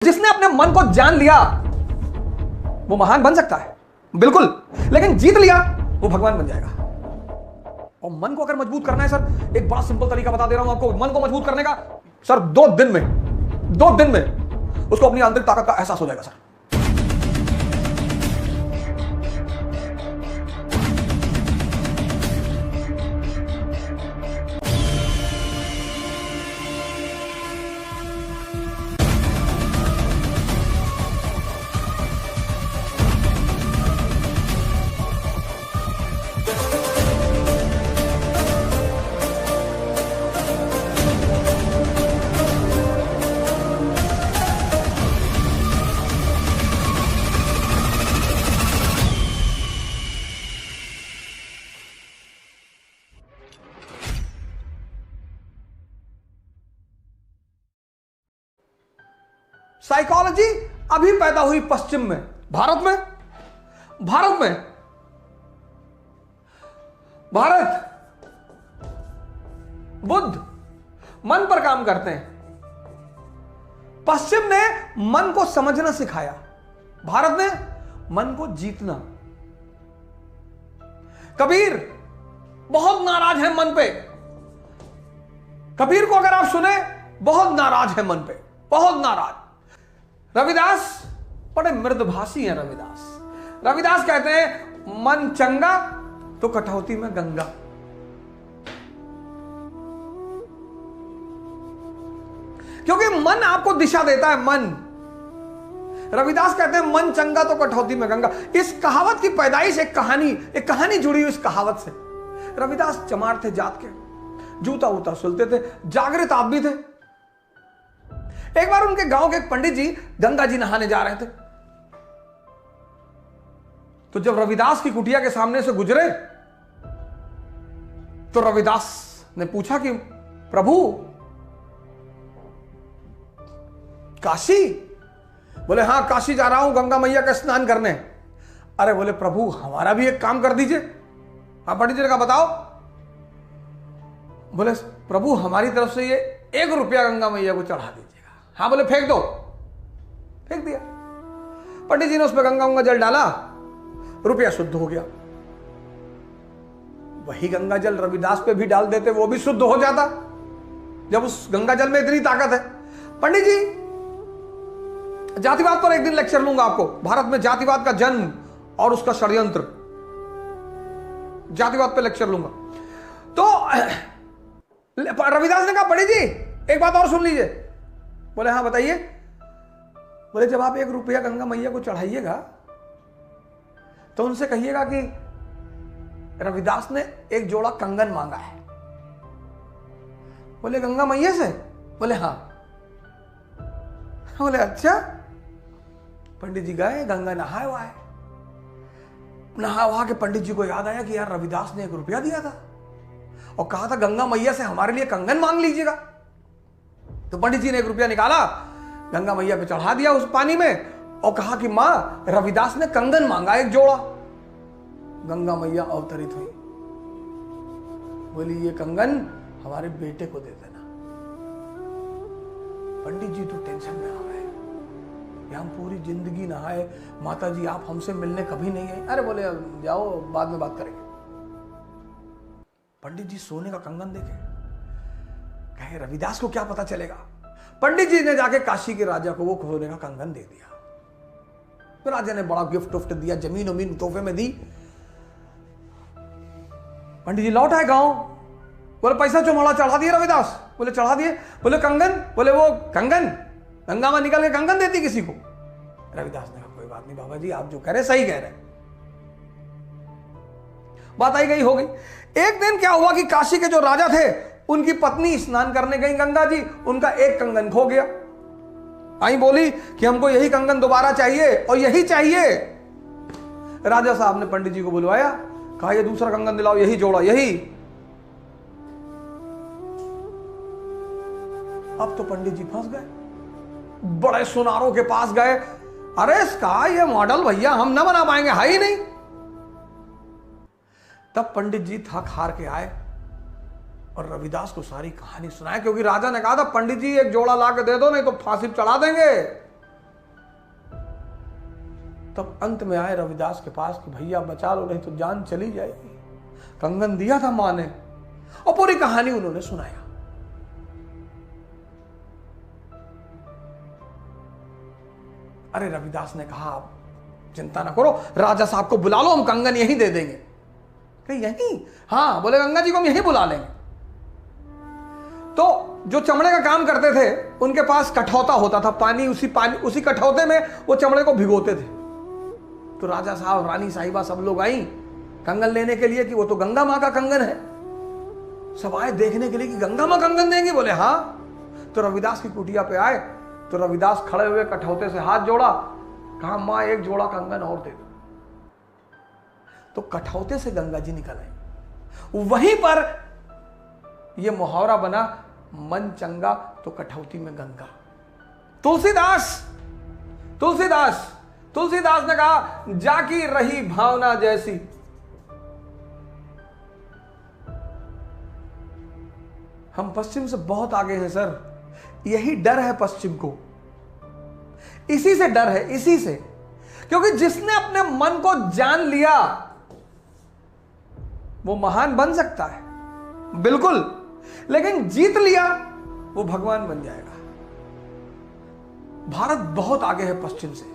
जिसने अपने मन को जान लिया वो महान बन सकता है, बिल्कुल, लेकिन जीत लिया वो भगवान बन जाएगा। और मन को अगर मजबूत करना है सर, एक बड़ा सिंपल तरीका बता दे रहा हूं आपको मन को मजबूत करने का। सर 2 दिन में उसको अपनी आंतरिक ताकत का एहसास हो जाएगा सर। साइकोलॉजी अभी पैदा हुई पश्चिम में, भारत बुद्ध मन पर काम करते हैं। पश्चिम ने मन को समझना सिखाया, भारत ने मन को जीतना। कबीर बहुत नाराज है मन पे। कबीर को अगर आप सुने, बहुत नाराज है मन पे, बहुत नाराज। रविदास बड़े मृदभाषी हैं। रविदास कहते हैं मन चंगा तो कटौती में गंगा। क्योंकि मन आपको दिशा देता है। मन, रविदास कहते हैं मन चंगा तो कटौती में गंगा। इस कहावत की पैदाइश एक कहानी जुड़ी हुई इस कहावत से। रविदास चमार थे जात के, जूता उता सुलते थे, जागृत आदमी थे। एक बार उनके गांव के एक पंडित जी गंगा जी नहाने जा रहे थे। तो जब रविदास की कुटिया के सामने से गुजरे तो रविदास ने पूछा कि प्रभु काशी? बोले हाँ काशी जा रहा हूं गंगा मैया का स्नान करने। अरे बोले प्रभु हमारा भी एक काम कर दीजिए। हाँ पंडित जी ने कहा बताओ। बोले प्रभु हमारी तरफ से ये 1 रुपया गंगा मैया को चढ़ा दीजिएगा। हाँ बोले फेंक दो। फेंक दिया। पंडित जी ने उस पर गंगा जल डाला, रुपया शुद्ध हो गया। वही गंगा जल रविदास पे भी डाल देते, वो भी शुद्ध हो जाता। जब उस गंगा जल में इतनी ताकत है। पंडित जी जातिवाद पर एक दिन लेक्चर लूंगा आपको। भारत में जातिवाद का जन्म और उसका षड्यंत्र, जातिवाद पे लेक्चर लूंगा। तो रविदास ने कहा पंडित जी एक बात और सुन लीजिए। बोले हाँ बताइए। बोले जब आप 1 रुपया गंगा मैया को चढ़ाइएगा तो उनसे कहिएगा कि रविदास ने एक जोड़ा कंगन मांगा है। बोले गंगा मैया से? बोले हाँ। बोले अच्छा। पंडित जी गए, गंगा नहाए वहाए। नहा वहा के पंडित जी को याद आया कि यार रविदास ने 1 रुपया दिया था और कहा था गंगा मैया से हमारे लिए कंगन मांग लीजिएगा। तो पंडित जी ने 1 रुपया निकाला, गंगा मैया पे चढ़ा दिया उस पानी में और कहा कि मां रविदास ने कंगन मांगा 1 जोड़ा। गंगा मैया अवतरित हुई, बोली ये कंगन हमारे बेटे को दे देना। पंडित जी तो टेंशन में आ गए, हम पूरी जिंदगी नहाए, माता जी आप हमसे मिलने कभी नहीं आए। अरे बोले जाओ बाद में बात करेंगे। पंडित जी सोने का कंगन देखे, कहे रविदास को क्या पता चलेगा। पंडित जी ने जाके काशी के राजा को वो सोने का कंगन दे दिया। तो राजा ने बड़ा गिफ्ट उफ्ट दिया, जमीन उमीन तोहफे में दी। पंडित जी लौट आए गांव। बोले पैसा चौमाड़ा चढ़ा दिए रविदास? बोले चढ़ा दिए। बोले कंगन? बोले वो कंगन गंगा में निकल के कंगन देती किसी को? रविदास ने कहा कोई बात नहीं बाबा जी, आप जो कह रहे सही कह रहे। बात आई गई हो गई। एक दिन क्या हुआ कि काशी के जो राजा थे उनकी पत्नी स्नान करने गई गंगा जी, उनका एक कंगन खो गया। आई बोली कि हमको यही कंगन दोबारा चाहिए और यही चाहिए। राजा साहब ने पंडित जी को बुलवाया, कहा ये दूसरा कंगन दिलाओ, यही जोड़ा यही। अब तो पंडित जी फंस गए, बड़े सुनारों के पास गए। अरे इसका ये मॉडल भैया हम ना बना पाएंगे, है ही नहीं। तब पंडित जी थक हार के आए और रविदास को सारी कहानी सुनाया, क्योंकि राजा ने कहा था पंडित जी एक जोड़ा ला के दे दो नहीं तो फांसी चढ़ा देंगे। तब अंत में आए रविदास के पास कि भैया बचा लो, नहीं तो जान चली जाएगी। कंगन दिया था मां ने, और पूरी कहानी उन्होंने सुनाया। अरे रविदास ने कहा आप चिंता ना करो, राजा साहब को बुला लो, हम कंगन यहीं दे देंगे। कहीं यहीं? हाँ। बोले गंगा जी को हम यहीं बुला लेंगे। तो जो चमड़े का काम करते थे उनके पास कठौता होता था, उसी कठौते में वो चमड़े को भिगोते थे। तो राजा साहब, रानी साहिबा सब लोग आई कंगन लेने के लिए कि वो तो गंगा मां का कंगन है। सब आए देखने के लिए कि गंगा मां कंगन देंगी। बोले हाँ। तो रविदास की कुटिया पे आए तो रविदास खड़े हुए कठौते से हाथ जोड़ा, कहा मां एक जोड़ा कंगन और दे दो। तो कठौते से गंगा जी निकल आई। वहीं पर यह मुहावरा बना, मन चंगा तो कठौती में गंगा। तुलसीदास ने कहा जाकी रही भावना जैसी। हम पश्चिम से बहुत आगे हैं सर, यही डर है पश्चिम को, इसी से डर है, इसी से। क्योंकि जिसने अपने मन को जान लिया वो महान बन सकता है, बिल्कुल, लेकिन जीत लिया वो भगवान बन जाएगा। भारत बहुत आगे है पश्चिम से।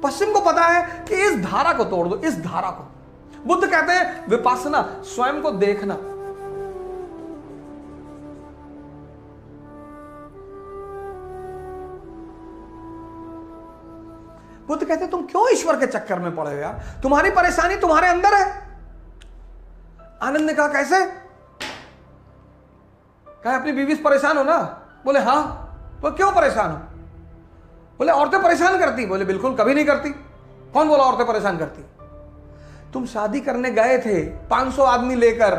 पश्चिम को पता है कि इस धारा को तोड़ दो, इस धारा को। बुद्ध कहते हैं विपासना, स्वयं को देखना। बुद्ध कहते हैं तुम क्यों ईश्वर के चक्कर में पड़े हो यार, तुम्हारी परेशानी तुम्हारे अंदर है। आनंद ने कहा कैसे? कहा अपनी बीवी से परेशान हो ना? बोले हाँ। तो क्यों परेशान हो? बोले औरतें परेशान करती। बोले बिल्कुल कभी नहीं करती। कौन बोला औरतें परेशान करती? तुम शादी करने गए थे 500 आदमी लेकर,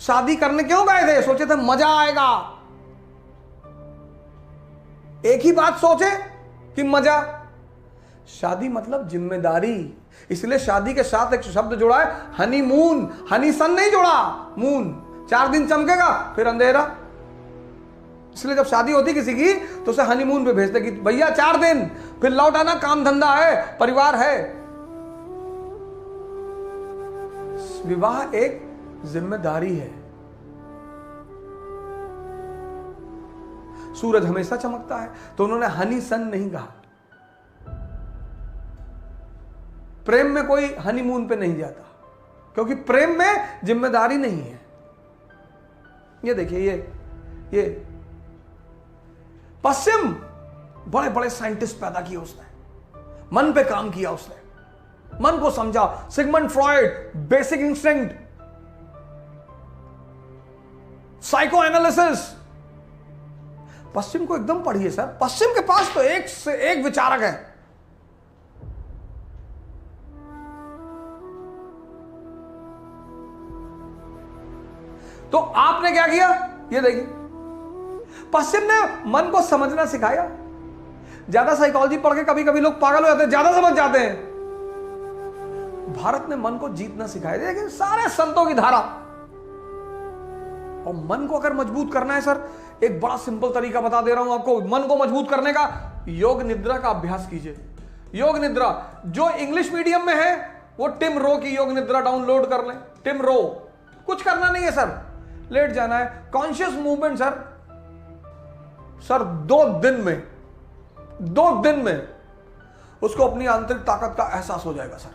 शादी करने क्यों गए थे? सोचे थे मजा आएगा। एक ही बात सोचे कि मजा। शादी मतलब जिम्मेदारी, इसलिए शादी के साथ एक शब्द जोड़ा है हनीमून। हनी सन नहीं जोड़ा, मून। 4 दिन चमकेगा फिर अंधेरा। इसलिए जब शादी होती किसी की तो उसे हनीमून पे भेजते कि भैया 4 दिन, फिर लौट आना, काम धंधा है, परिवार है। विवाह एक जिम्मेदारी है। सूरज हमेशा चमकता है, तो उन्होंने हनी सन नहीं कहा। प्रेम में कोई हनीमून पे नहीं जाता, क्योंकि प्रेम में जिम्मेदारी नहीं है। ये देखिए, ये पश्चिम बड़े बड़े साइंटिस्ट पैदा किए उसने, मन पे काम किया उसने, मन को समझा। Sigmund Freud, basic instinct, psycho analysis. पश्चिम को एकदम पढ़िए सर, पश्चिम के पास तो एक से एक विचारक है। तो आपने क्या किया? ये देखिए, पश्चिम ने मन को समझना सिखाया। ज्यादा साइकोलॉजी पढ़ के कभी कभी लोग पागल हो जाते हैं, ज्यादा समझ जाते हैं। भारत ने मन को जीतना सिखाया। देखिए सारे संतों की धारा। और मन को अगर मजबूत करना है सर, एक बड़ा सिंपल तरीका बता दे रहा हूं आपको मन को मजबूत करने का। योग निद्रा का अभ्यास कीजिए। योग निद्रा जो इंग्लिश मीडियम में है वो टिम रो की योग निद्रा डाउनलोड कर लें। टिम रो, कुछ करना नहीं है सर, लेट जाना है, कॉन्शियस मूवमेंट सर 2 दिन में उसको अपनी आंतरिक ताकत का एहसास हो जाएगा सर।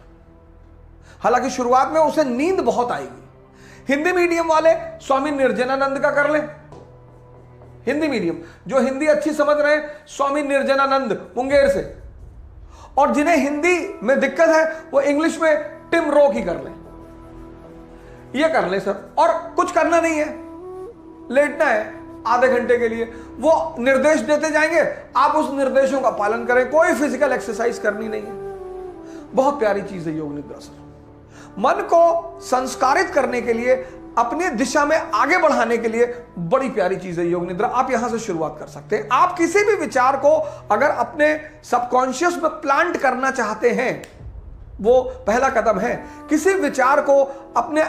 हालांकि शुरुआत में उसे नींद बहुत आएगी। हिंदी मीडियम वाले स्वामी निर्जनानंद का कर लें। हिंदी मीडियम जो हिंदी अच्छी समझ रहे हैं, स्वामी निर्जनानंद मुंगेर से। और जिन्हें हिंदी में दिक्कत है वो इंग्लिश में टिम रो की कर लें। ये कर ले सर, और कुछ करना नहीं है, लेटना है आधे घंटे के लिए। वो निर्देश देते जाएंगे, आप उस निर्देशों का पालन करें। कोई फिजिकल एक्सरसाइज करनी नहीं है। बहुत प्यारी चीज है योग निद्रा सर। मन को संस्कारित करने के लिए, अपनी दिशा में आगे बढ़ाने के लिए बड़ी प्यारी चीज है योग निद्रा। आप यहां से शुरुआत कर सकते हैं। आप किसी भी विचार को अगर अपने सबकॉन्शियस में प्लांट करना चाहते हैं, वो पहला कदम है। किसी विचार को अपने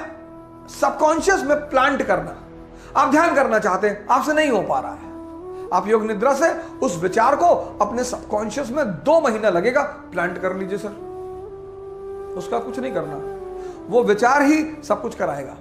सबकॉन्शियस में प्लांट करना। आप ध्यान करना चाहते हैं, आपसे नहीं हो पा रहा है, आप योग निद्रा से उस विचार को अपने सबकॉन्शियस में 2 महीना लगेगा, प्लांट कर लीजिए सर। उसका कुछ नहीं करना, वो विचार ही सब कुछ कराएगा।